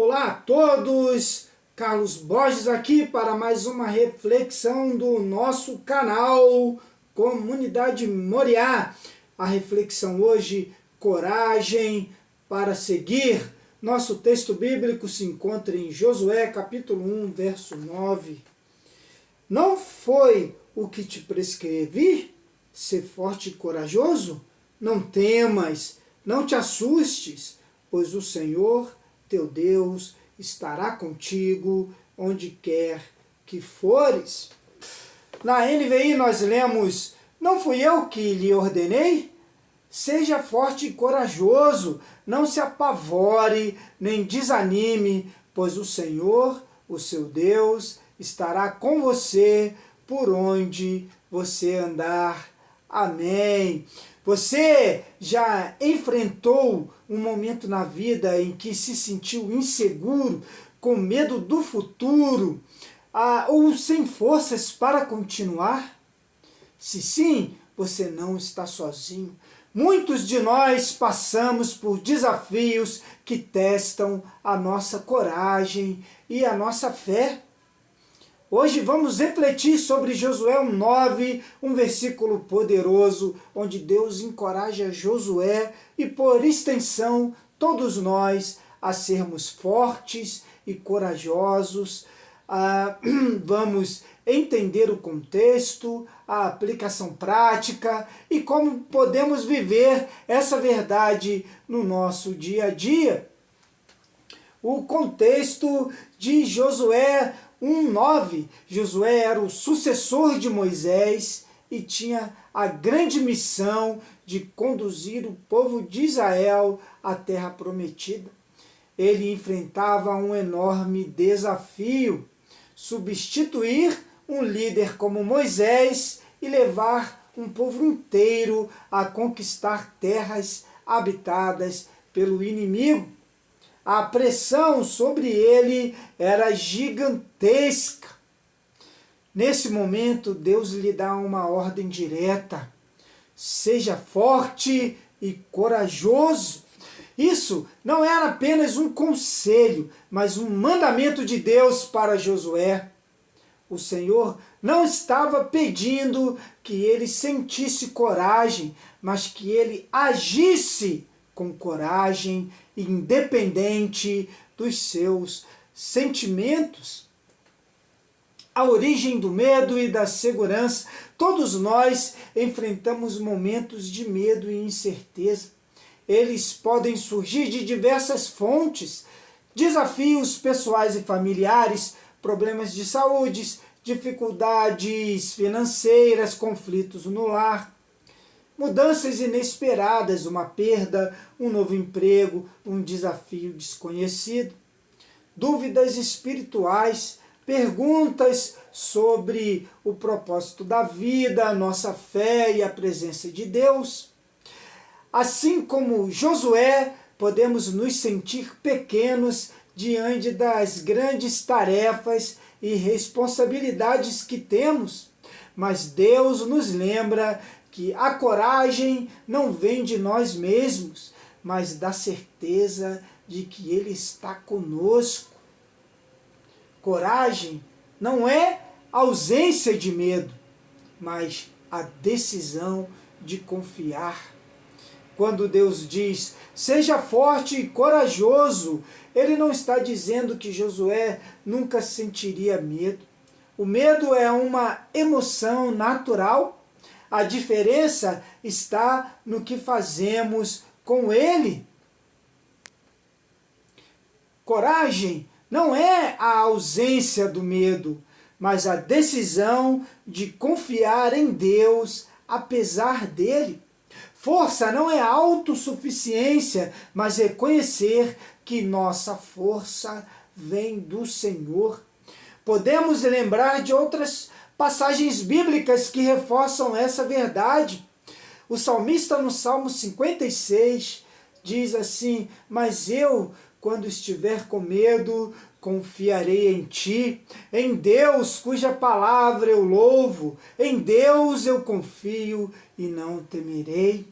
Olá a todos, Carlos Borges aqui para mais uma reflexão do nosso canal Comunidade Moriá. A reflexão hoje, coragem para seguir. Nosso texto bíblico se encontra em Josué capítulo 1, verso 9. Não foi o que te prescrevi? Ser forte e corajoso? Não temas, não te assustes, pois o Senhor teu Deus estará contigo onde quer que fores. Na NVI nós lemos: não fui eu que lhe ordenei? Seja forte e corajoso, não se apavore, nem desanime, pois o Senhor, o seu Deus, estará com você por onde você andar. Amém. Você já enfrentou um momento na vida em que se sentiu inseguro, com medo do futuro, ou sem forças para continuar? Se sim, você não está sozinho. Muitos de nós passamos por desafios que testam a nossa coragem e a nossa fé. Hoje vamos refletir sobre Josué 1,9, um versículo poderoso, onde Deus encoraja Josué e, por extensão, todos nós a sermos fortes e corajosos. Vamos entender o contexto, a aplicação prática e como podemos viver essa verdade no nosso dia a dia. O contexto de Josué 1,9. Josué era o sucessor de Moisés e tinha a grande missão de conduzir o povo de Israel à terra prometida. Ele enfrentava um enorme desafio: substituir um líder como Moisés e levar um povo inteiro a conquistar terras habitadas pelo inimigo. A pressão sobre ele era gigantesca. Nesse momento, Deus lhe dá uma ordem direta: seja forte e corajoso. Isso não era apenas um conselho, mas um mandamento de Deus para Josué. O Senhor não estava pedindo que ele sentisse coragem, mas que ele agisse com coragem, independente dos seus sentimentos. A origem do medo e da segurança. Todos nós enfrentamos momentos de medo e incerteza. Eles podem surgir de diversas fontes: desafios pessoais e familiares, problemas de saúde, dificuldades financeiras, conflitos no lar, mudanças inesperadas, uma perda, um novo emprego, um desafio desconhecido, dúvidas espirituais, perguntas sobre o propósito da vida, a nossa fé e a presença de Deus. Assim como Josué, podemos nos sentir pequenos diante das grandes tarefas e responsabilidades que temos, mas Deus nos lembra que a coragem não vem de nós mesmos, mas da certeza de que Ele está conosco. Coragem não é ausência de medo, mas a decisão de confiar. Quando Deus diz: seja forte e corajoso, Ele não está dizendo que Josué nunca sentiria medo. O medo é uma emoção natural. A diferença está no que fazemos com ele. Coragem não é a ausência do medo, mas a decisão de confiar em Deus apesar dele. Força não é autossuficiência, mas reconhecer que nossa força vem do Senhor. Podemos lembrar de outras passagens bíblicas que reforçam essa verdade. O salmista no Salmo 56 diz assim: mas eu, quando estiver com medo, confiarei em ti, em Deus cuja palavra eu louvo, em Deus eu confio e não temerei.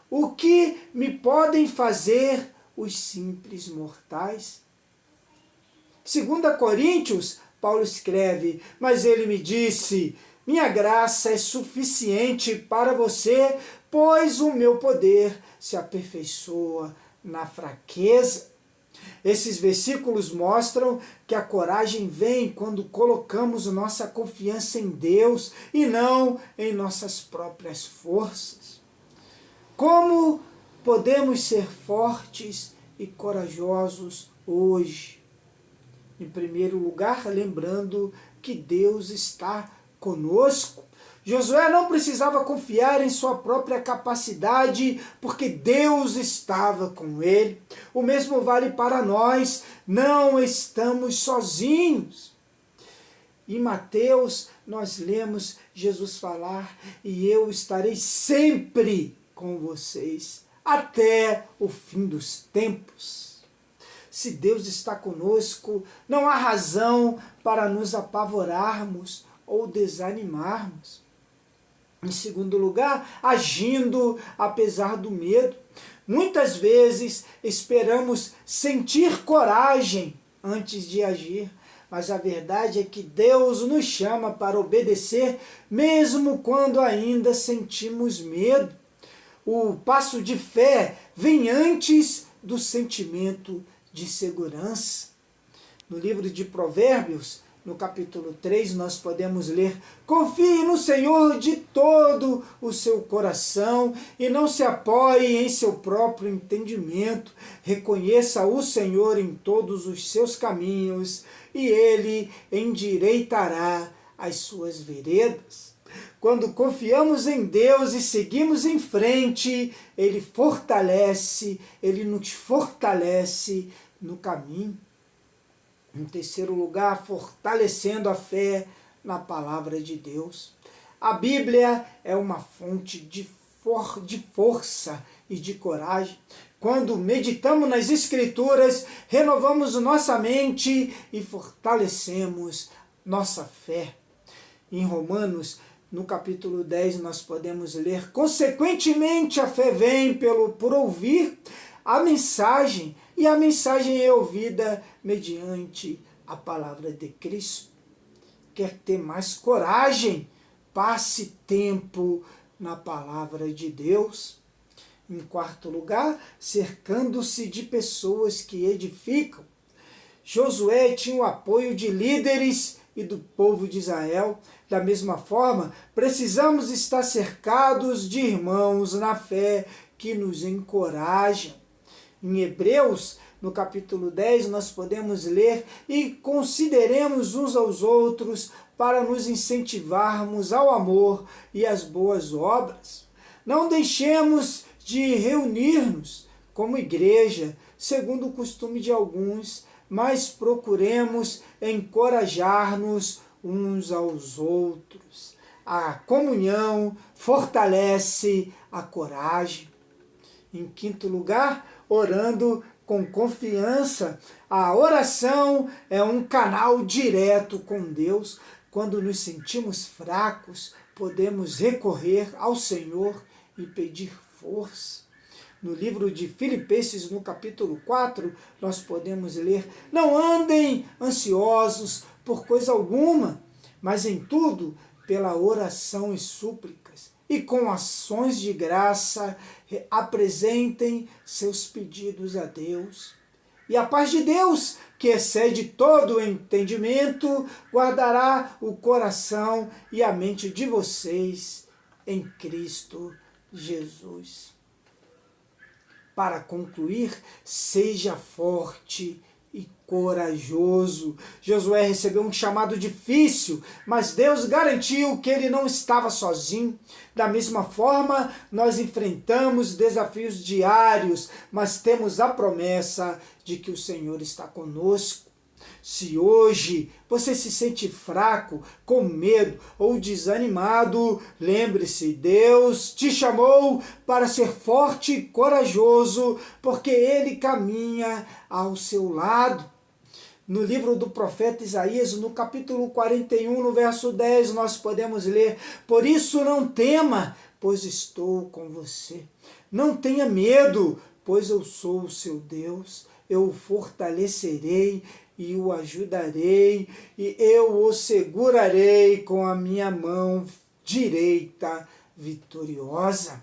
O que me podem fazer os simples mortais? 2 Coríntios, Paulo escreve: mas ele me disse, minha graça é suficiente para você, pois o meu poder se aperfeiçoa na fraqueza. Esses versículos mostram que a coragem vem quando colocamos nossa confiança em Deus e não em nossas próprias forças. Como podemos ser fortes e corajosos hoje? Em primeiro lugar, lembrando que Deus está conosco. Josué não precisava confiar em sua própria capacidade, porque Deus estava com ele. O mesmo vale para nós, não estamos sozinhos. Em Mateus, nós lemos Jesus falar: e eu estarei sempre com vocês, até o fim dos tempos. Se Deus está conosco, não há razão para nos apavorarmos ou desanimarmos. Em segundo lugar, agindo apesar do medo. Muitas vezes esperamos sentir coragem antes de agir, mas a verdade é que Deus nos chama para obedecer mesmo quando ainda sentimos medo. O passo de fé vem antes do sentimento de segurança. No livro de Provérbios, no capítulo 3, nós podemos ler: confie no Senhor de todo o seu coração e não se apoie em seu próprio entendimento. Reconheça o Senhor em todos os seus caminhos e ele endireitará as suas veredas. Quando confiamos em Deus e seguimos em frente, Ele nos fortalece no caminho. Em terceiro lugar, fortalecendo a fé na palavra de Deus. A Bíblia é uma fonte de força e de coragem. Quando meditamos nas Escrituras, renovamos nossa mente e fortalecemos nossa fé. Em Romanos, no capítulo 10, nós podemos ler: consequentemente, a fé vem por ouvir a mensagem, e a mensagem é ouvida mediante a palavra de Cristo. Quer ter mais coragem? Passe tempo na palavra de Deus. Em quarto lugar, cercando-se de pessoas que edificam. Josué tinha o apoio de líderes e do povo de Israel. Da mesma forma, precisamos estar cercados de irmãos na fé que nos encorajam. Em Hebreus, no capítulo 10, nós podemos ler: e consideremos uns aos outros para nos incentivarmos ao amor e às boas obras. Não deixemos de reunir-nos como igreja, segundo o costume de alguns, mas procuremos encorajar-nos uns aos outros. A comunhão fortalece a coragem. Em quinto lugar, orando com confiança. A oração é um canal direto com Deus. Quando nos sentimos fracos, podemos recorrer ao Senhor e pedir força. No livro de Filipenses, no capítulo 4, nós podemos ler: não andem ansiosos por coisa alguma, mas em tudo, pela oração e súplicas, e com ações de graça, apresentem seus pedidos a Deus. E a paz de Deus, que excede todo o entendimento, guardará o coração e a mente de vocês em Cristo Jesus. Para concluir, seja forte e corajoso. Josué recebeu um chamado difícil, mas Deus garantiu que ele não estava sozinho. Da mesma forma, nós enfrentamos desafios diários, mas temos a promessa de que o Senhor está conosco. Se hoje você se sente fraco, com medo ou desanimado, lembre-se, Deus te chamou para ser forte e corajoso, porque Ele caminha ao seu lado. No livro do profeta Isaías, no capítulo 41, no verso 10, nós podemos ler: por isso não tema, pois estou com você. Não tenha medo, pois eu sou o seu Deus. Eu o fortalecerei, e o ajudarei, e eu o segurarei com a minha mão direita vitoriosa.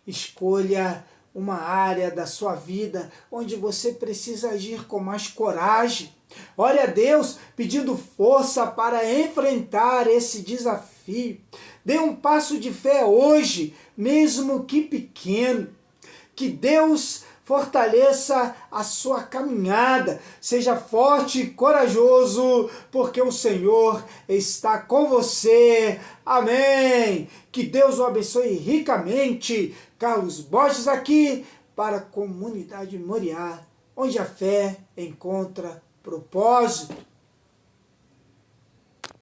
Escolha uma área da sua vida onde você precisa agir com mais coragem. Ore a Deus pedindo força para enfrentar esse desafio. Dê um passo de fé hoje, mesmo que pequeno. Que Deus fortaleça a sua caminhada. Seja forte e corajoso, porque o Senhor está com você. Amém. Que Deus o abençoe ricamente. Carlos Borges aqui para a Comunidade Moriá, onde a fé encontra propósito.